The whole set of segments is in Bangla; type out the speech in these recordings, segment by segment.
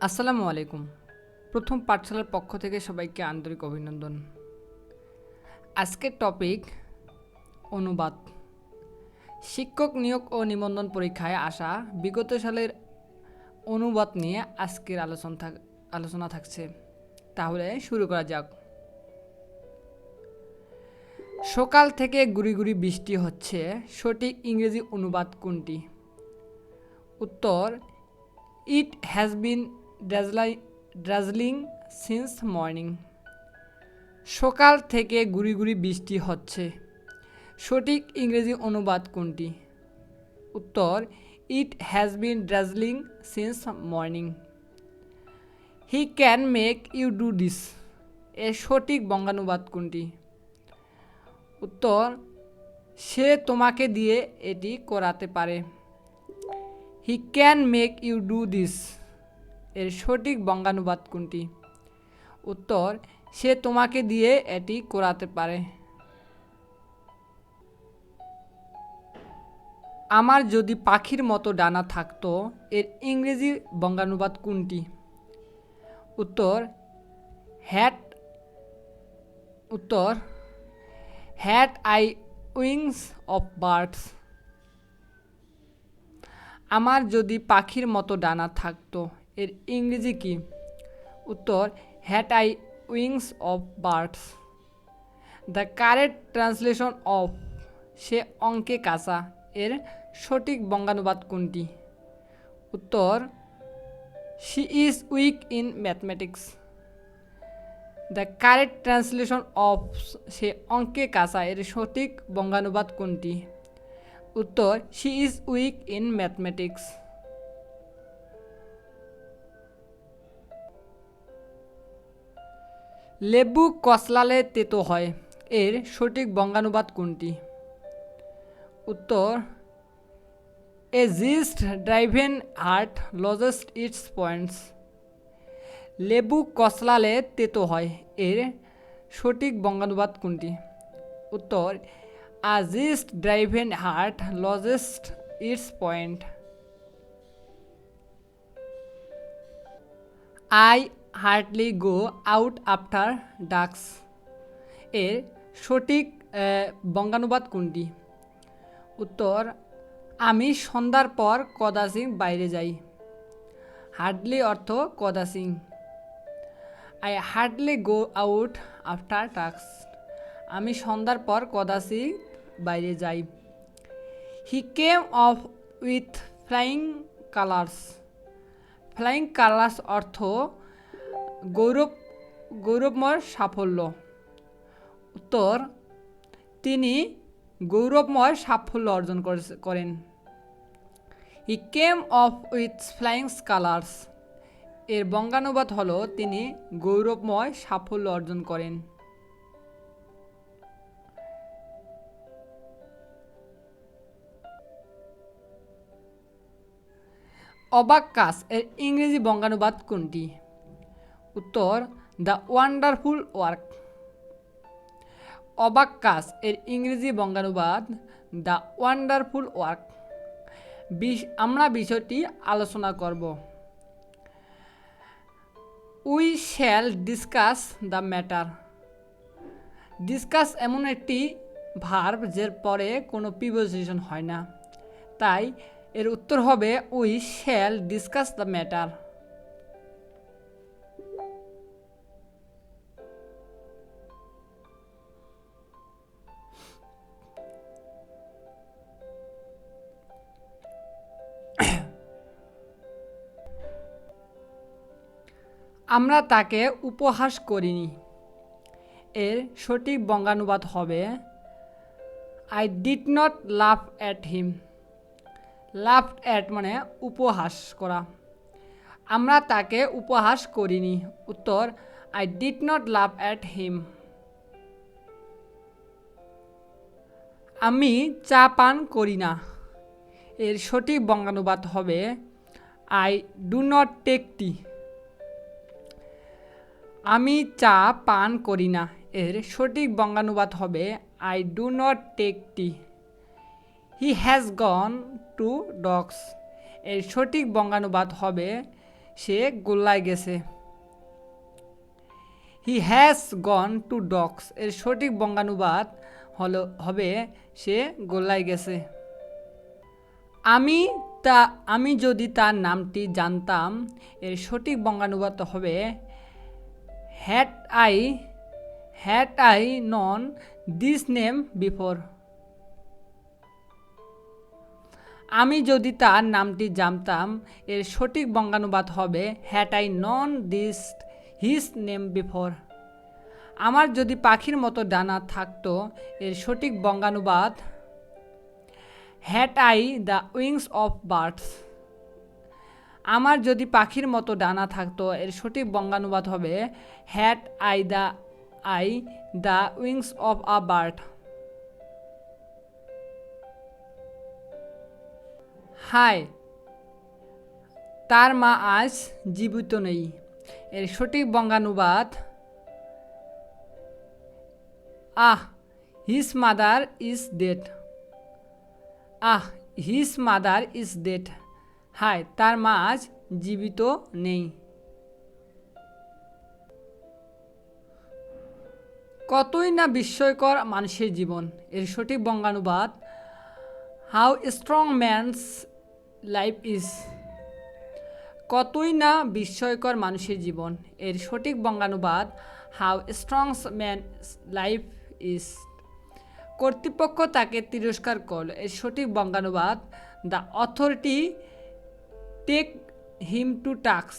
আসসালামু আলাইকুম। প্রথম পাঠশালার পক্ষ থেকে সবাইকে আন্তরিক অভিনন্দন। আজকের টপিক অনুবাদ। শিক্ষক নিয়োগ ও নিবন্ধন পরীক্ষায় আসা বিগত সালের অনুবাদ নিয়ে আজকের আলোচনা থাকছে। তাহলে শুরু করা যাক। সকাল থেকে গুড়ি গুড়ি বৃষ্টি হচ্ছে, সঠিক ইংরেজি অনুবাদ কোনটি? উত্তর, it has been drizzling since morning. সকাল থেকে গুড়ি গুড়ি বৃষ্টি হচ্ছে, সঠিক ইংরেজি অনুবাদ কোনটি? উত্তর, it has been drizzling since morning. He can make you do this, এর সঠিক বঙ্গানুবাদ কোনটি? উত্তর, সে তোমাকে দিয়ে এটি করাতে পারে। He can make you do this, এর সঠিক বঙ্গানুবাদ কোনটি? উত্তর, সে তোমাকে দিয়ে এটি করাতে পারে। আমার যদি পাখির মতো ডানা থাকতো, এর ইংরেজি বঙ্গানুবাদ কোনটি? উত্তর, হ্যাট উত্তর hat I wings of birds. আমার যদি পাখির মতো ডানা থাকতো, এর ইংরেজি কি? উত্তর, hat I wings of birds. The correct translation of সে অঙ্কে কাঁচা, এর সঠিক বঙ্গানুবাদ কোনটি? উত্তর, she is weak in mathematics. The correct translation of সে অঙ্কে কাঁচা, এর সঠিক বঙ্গানুবাদ কোনটি? উত্তর, she is weak in mathematics. লেবু কচলালে তেতো হয়, এর সঠিক বঙ্গানুবাদ কোনটি? উত্তর, a jest driven hard loses its points. লেবু কচলালে তেতো হয়, এর সঠিক বঙ্গানুবাদ কোনটি? উত্তর, a gist driven hard loses its point. I hardly go out after ডাক্স, এর সঠিক বঙ্গানুবাদ কোনটি? উত্তর, আমি সন্ধ্যার পর কদাচিৎ বাইরে যাই। হার্ডলি অর্থ কদাচিৎ। I hardly go out after ডাক্স, আমি সন্ধ্যার পর কদাচিৎ বাইরে যাই। He came off with flying colours. Flying colours অর্থ গৌরবময় সাফল্য। উত্তর, তিনি গৌরবময় সাফল্য অর্জন করেন। He came off with flying colours, এর বঙ্গানুবাদ হল তিনি গৌরবময় সাফল্য অর্জন করেন। অবাক কাজ, এর ইংরেজি বঙ্গানুবাদ কোনটি? উত্তর, দ্য ওয়ান্ডারফুল ওয়ার্ক। অবাক কাজ, এর ইংরেজি বঙ্গানুবাদ দ্য ওয়ান্ডারফুল ওয়ার্ক। আমরা বিষয়টি আলোচনা করব। We shall discuss the matter. Discuss এমন একটি ভার্ব যার পরে কোনো প্রিপোজিশন হয় না, তাই এর উত্তর হবে we shall discuss the matter. আমরা তাকে উপহাস করিনি, এর সঠিক বঙ্গানুবাদ হবে I did not laugh at হিম। লাফ অ্যাট মানে উপহাস করা। আমরা তাকে উপহাস করিনি। উত্তর, I did not laugh at him. আমি চা পান করি না, এর সঠিক বঙ্গানুবাদ হবে I do not take tea. আমি চা পান করি না, এর সঠিক বঙ্গানুবাদ হবে I do not take tea. He has gone to dogs, এর সঠিক বঙ্গানুবাদ হবে সে গোল্লায় গেছে। He has gone to dogs এর সঠিক বঙ্গানুবাদ হবে সে গোল্লায় গেছে। আমি আমি যদি তার নামটি জানতাম এর সঠিক বঙ্গানুবাদ হবে had I known this name before. আমি যদি তার নামটি জানতাম এর সঠিক বঙ্গানুবাদ হবে had I known this his name before. আমার যদি পাখির মতো ডানা থাকতো এর সঠিক বঙ্গানুবাদ had I the wings of birds. আমার যদি পাখির মতো ডানা থাকতো এর সঠিক বঙ্গানুবাদ হবে had I the wings of a bird. হাই, তার মা আজ জীবিত নেই এর সঠিক বঙ্গানুবাদ his mother is dead. His mother is dead. হাই, তার মা আজ জীবিত নেই। কতই না বিস্ময়কর মানুষের জীবন এর সঠিক বঙ্গানুবাদ how strong man's life is. কতই না বিস্ময়কর মানুষের জীবন এর সঠিক বঙ্গানুবাদ how strong man's life is. কর্তৃপক্ষ তাকে তিরস্কার করল এর সঠিক বঙ্গানুবাদ the authority take him to task.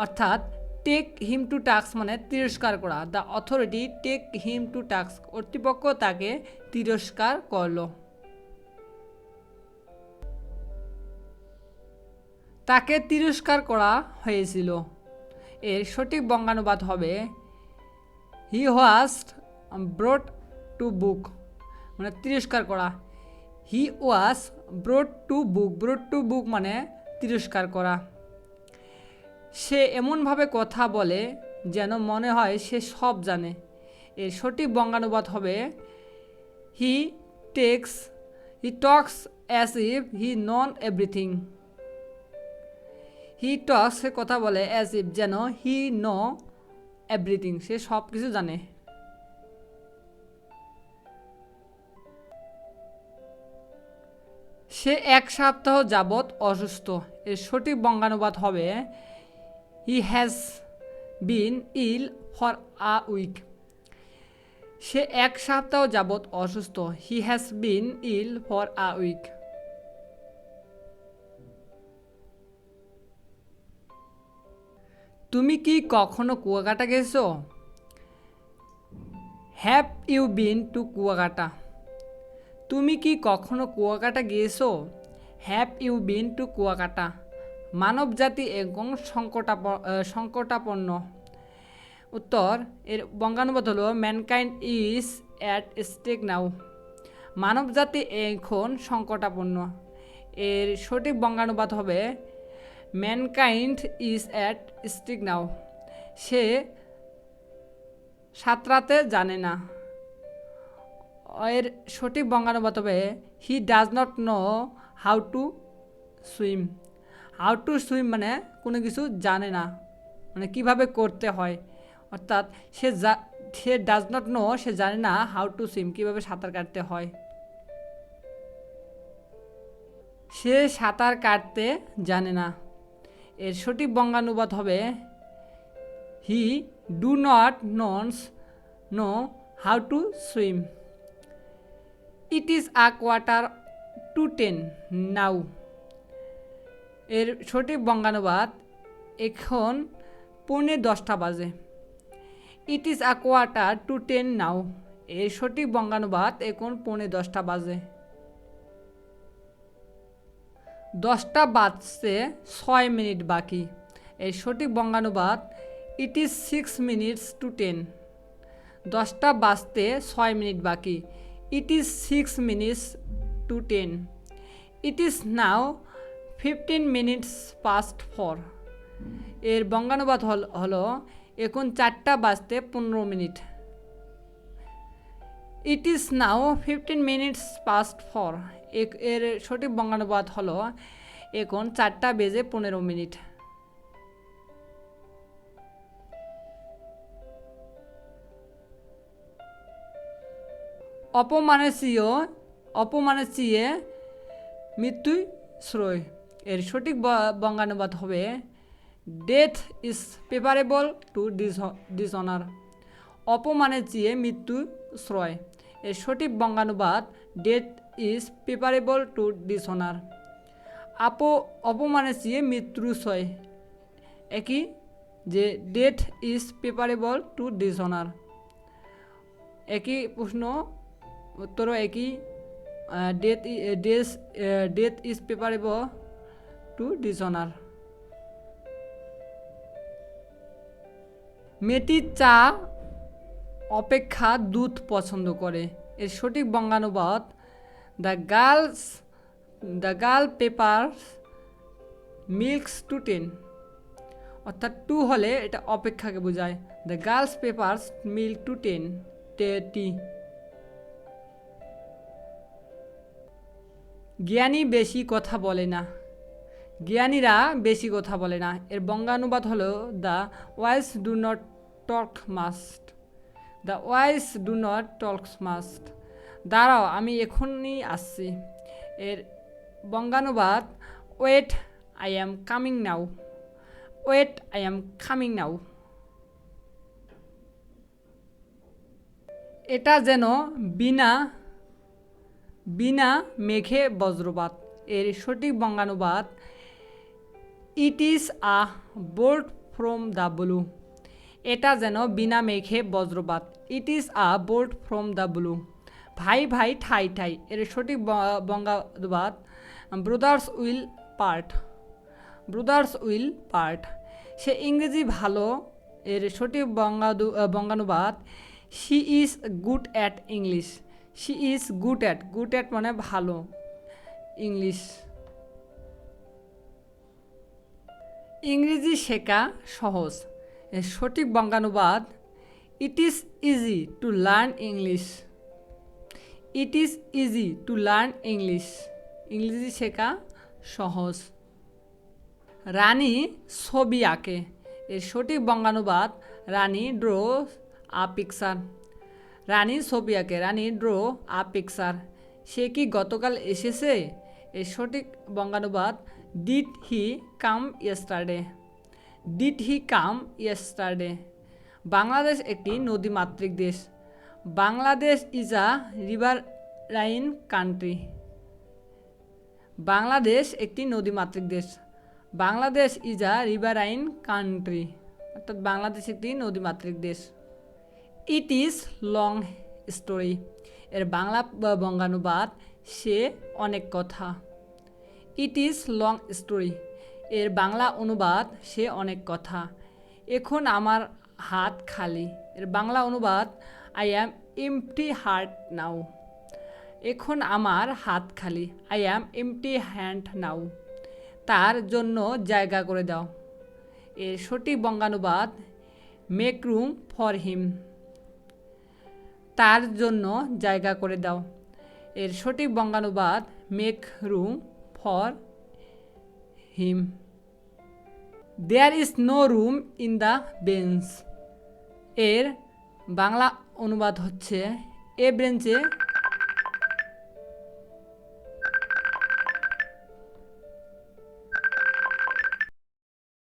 অর্থাৎ টেক হিম টু টাস্ক মানে তিরস্কার করা। The authority take him to task কর্তৃপক্ষ তাকে তিরস্কার করল। তাকে তিরস্কার করা হয়েছিল এর সঠিক বঙ্গানুবাদ হবে হি ওয়াজ ব্রট টু বুক মানে তিরস্কার করা। হি ওয়াজ ব্রট টু বুক। ব্রট টু বুক মানে তিরস্কার করা। সে এমনভাবে কথা বলে যেন মনে হয় সে সব জানে এর সঠিক বঙ্গানুবাদ হবে he talks as if he known everything. He talks সে কথা বলে অ্যাজ ইফ যেন হি নো এভরিথিং সে সব কিছু জানে। সে এক সপ্তাহ যাবৎ অসুস্থ এর সঠিক বঙ্গানুবাদ হবে he has been ill for a week. সে এক সপ্তাহ যাবৎ অসুস্থ he has been ill for a week. তুমি কি কখনো কুয়াকাটা গেছো? Have you been to Kuakata. তুমি কি কখনো কুয়াকাটা গিয়েছো? Have you been to Kuakata. মানব জাতি এবং সংকটাপন্ন। উত্তর এর বঙ্গানুবাদ হলো mankind is at stake now. মানব জাতি এখন সংকটাপন্ন এর সঠিক বঙ্গানুবাদ হবে mankind is at stake now. সে সাঁতরাতে জানে না এর সঠিক বঙ্গানুবাদ হবে he does not know how to swim. How to swim মানে কোনো কিছু জানে না মানে কিভাবে করতে হয়। অর্থাৎ সে ডাজ নট নো সে জানে না হাউ টু সুইম কীভাবে সাঁতার কাটতে হয়। সে সাঁতার কাটতে জানে না এর সঠিক বঙ্গানুবাদ হবে he do not know how to swim. It is a quarter to 10 now. এর সঠিক বঙ্গানুবাদ এখন 9:45 বাজে। It is a quarter to 10 now. এর সঠিক বঙ্গানুবাদ এখন 9:45 বাজে। 10টা বাজতে 6 মিনিট বাকি। এর সঠিক বঙ্গানুবাদ ইট ইজ 6 minutes to 10। 10টা বাজতে 6 মিনিট বাকি। It is 6 minutes to 10। It is now 15 minutes past 4। এর বঙ্গানুবাদ হলো এখন 4টা বাজতে 15 minute. It is now 15 minutes past 4। এর সঠিক বঙ্গানুবাদ হলো এখন 4টা বেজে 15 মিনিট। অপমানের চেয়ে মৃত্যুই শ্রেয়। এর সঠিক বঙ্গানুবাদ হবে death is preferable to dishonour. অপমানের চেয়ে মৃত্যু শ্রেয়। এর সঠিক বঙ্গানুবাদ death is preferable to dishonour. অপমানের চেয়ে মৃত্যু শ্রেয় একই যে death is preferable to dishonour. একই প্রশ্ন উত্তরও একই, death is preferable to dishonour. মেয়েটি চা অপেক্ষা দুধ পছন্দ করে। এর সঠিক বঙ্গানুবাদ the girl prefers milks to tea. অর্থাৎ টু হলে এটা অপেক্ষাকে বোঝায়। The girls prefers milk to tea. জ্ঞানী বেশি কথা বলে না। জ্ঞানীরা বেশি কথা বলে না। এর বঙ্গানুবাদ হলো the wise do not talk must. The wise do not talk must. দাঁড়াও, আমি এখনই আসছি। এর বঙ্গানুবাদ wait, I am coming now. Wait, I am coming now. এটা যেন বিনা মেঘে বজ্রপাত। এর সঠিক বঙ্গানুবাদ it is a bolt from the blue. এটা যেন বিনা মেঘে বজ্রপাত। It is a bolt from the blue. ভাই ভাই ঠাই ঠাই। এর সঠিক বঙ্গানুবাদ brothers will part. Brothers will part. সে ইংরেজি ভালো। এর সঠিক বঙ্গানুবাদ she is good at English. She is good at মানে ভালো ইংলিশ। ইংরেজি শেখা সহজ। এর সঠিক বঙ্গানুবাদ it is easy to learn English. It is easy to learn English. ইংরেজি শেখা সহজ। রানী ছবি আঁকে। এর সঠিক বঙ্গানুবাদ রানী ড্র আ পিকচার। রানী ছবি আঁকে। রানী ড্র আ পিকচার। সে কি গতকাল এসেছে? এর সঠিক বঙ্গানুবাদ did he come yesterday. Did he come yesterday. Bangladesh একটি নদীমাতৃক দেশ। Bangladesh is a riverine country. Bangladesh একটি নদীমাতৃক দেশ। Bangladesh is a riverine country. অর্থাৎ বাংলাদেশ একটি নদীমাতৃক দেশ। It is long story. এর বাংলা বঙ্গানুবাদ সে অনেক কথা। It is long story. এর বাংলা অনুবাদ সে অনেক কথা। এখন আমার হাত খালি। এর বাংলা অনুবাদ I am empty heart now. এখন আমার হাত খালি। I am empty hand now. তার জন্য জায়গা করে দাও। এর সঠিক বঙ্গানুবাদ মেক রুম ফর হিম। তার জন্য জায়গা করে দাও। এর সঠিক বঙ্গানুবাদ make room for him. There is no room in the bench. এর বাংলা অনুবাদ হচ্ছে এ বেঞ্চে